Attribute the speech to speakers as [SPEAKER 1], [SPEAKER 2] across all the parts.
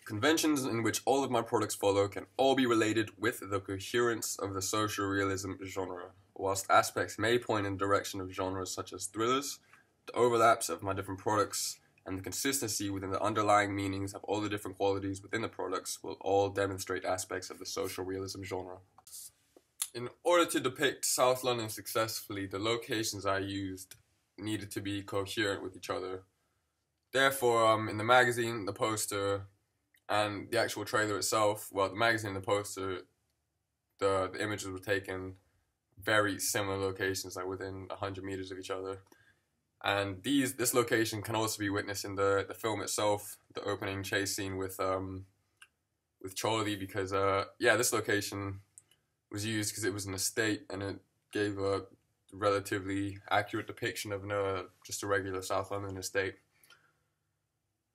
[SPEAKER 1] Conventions in which all of my products follow can all be related with the coherence of the social realism genre, whilst aspects may point in the direction of genres such as thrillers. The overlaps of my different products and the consistency within the underlying meanings of all the different qualities within the products will all demonstrate aspects of the social realism genre. In order to depict South London successfully, the locations I used needed to be coherent with each other. Therefore, in the magazine, the poster, and the actual trailer itself, well, the magazine and the poster, the images were taken very similar locations, like within 100 meters of each other. And this location can also be witnessed in the film itself, the opening chase scene with Charlie, because this location was used because it was an estate and it gave a relatively accurate depiction of just a regular South London estate.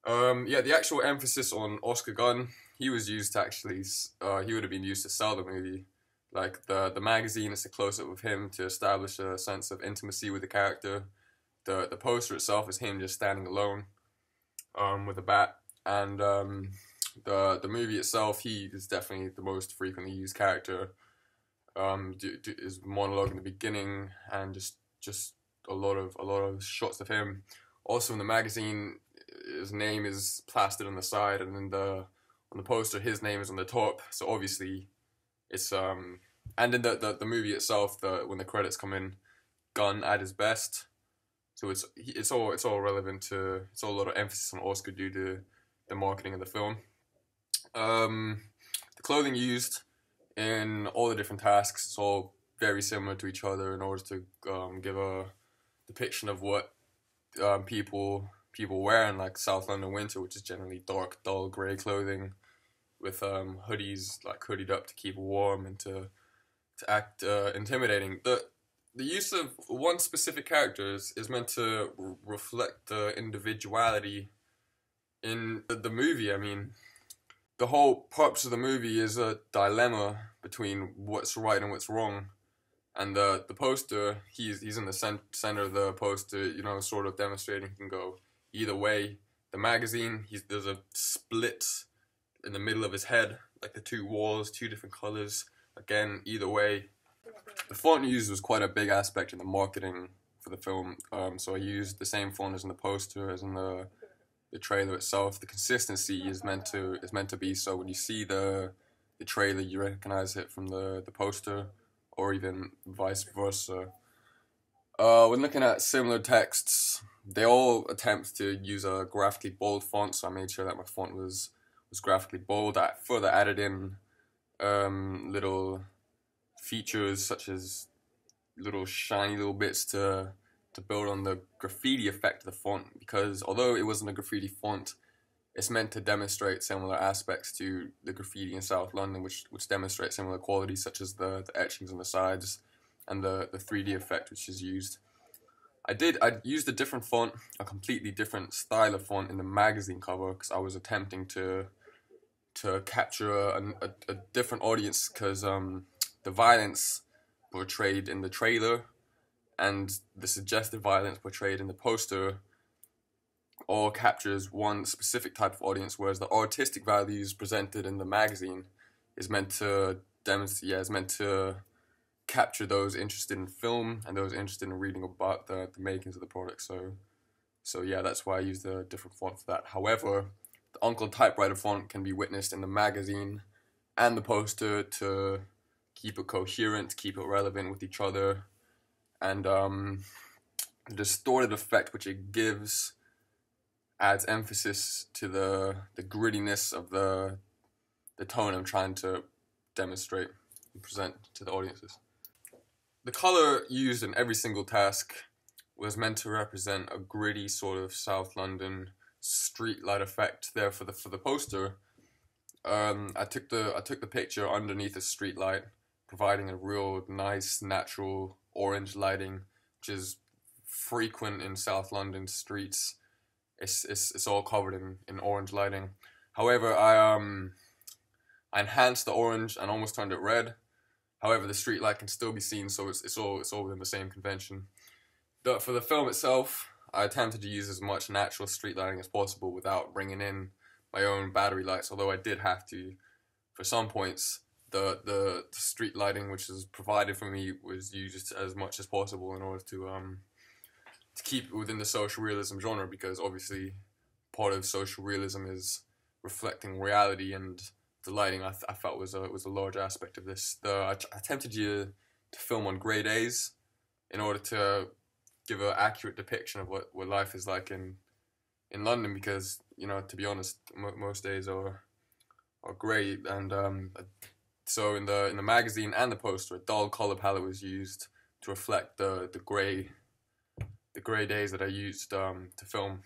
[SPEAKER 1] The actual emphasis on Oscar Gunn, he was used to actually, he would have been used to sell the movie. Like, the magazine is a close-up of him to establish a sense of intimacy with the character. The poster itself is him just standing alone, with a bat. And, the movie itself, he is definitely the most frequently used character. His monologue in the beginning, and just a lot of shots of him. Also in the magazine, his name is plastered on the side, and then on the poster his name is on the top. So obviously it's and in the movie itself, when the credits come in, Gunn at his best. So it's all relevant to, it's all a lot of emphasis on Oscar due to the marketing of the film. The clothing used in all the different tasks is all very similar to each other in order to give a depiction of what people wear in like South London winter, which is generally dark, dull grey clothing with hoodies, like hoodied up to keep warm and to act intimidating. The use of one specific character is meant to reflect the individuality in the movie. I mean, the whole purpose of the movie is a dilemma between what's right and what's wrong. And the poster, he's in the center of the poster, sort of demonstrating he can go either way. The magazine, there's a split in the middle of his head, like the two walls, two different colors. Again, either way. The font used was quite a big aspect in the marketing for the film. So I used the same font as in the poster, as in the trailer itself. The consistency is meant to be so when you see the trailer, you recognize it from the poster, or even vice versa. When looking at similar texts, they all attempt to use a graphically bold font, so I made sure that my font was graphically bold. I further added in little features such as little shiny little bits to build on the graffiti effect of the font, because although it wasn't a graffiti font, it's meant to demonstrate similar aspects to the graffiti in South London, which demonstrate similar qualities such as the etchings on the sides and the 3D effect which is used. I used a different font, a completely different style of font in the magazine cover, because I was attempting to capture a different audience, because the violence portrayed in the trailer and the suggested violence portrayed in the poster all captures one specific type of audience, whereas the artistic values presented in the magazine is meant to capture those interested in film and those interested in reading about the makings of the product. So yeah, that's why I used a different font for that. However, the Uncle typewriter font can be witnessed in the magazine and the poster to keep it coherent, keep it relevant with each other, and the distorted effect which it gives adds emphasis to the grittiness of the tone I'm trying to demonstrate and present to the audiences. The color used in every single task was meant to represent a gritty sort of South London street light effect. There for the poster, I took the picture underneath a street light, providing a real nice natural orange lighting, which is frequent in South London streets. It's all covered in orange lighting. However, I enhanced the orange and almost turned it red. However, the street light can still be seen, so it's all within the same convention. But for the film itself, I attempted to use as much natural street lighting as possible without bringing in my own battery lights, although I did have to, for some points, the street lighting which was provided for me was used as much as possible in order to keep it within the social realism genre, because obviously part of social realism is reflecting reality, and the lighting I felt was a large aspect of this. I attempted to film on grey days in order to give an accurate depiction of what life is like in London, because to be honest, most days are grey, and so in the magazine and the poster, a dull color palette was used to reflect the grey days that I used to film.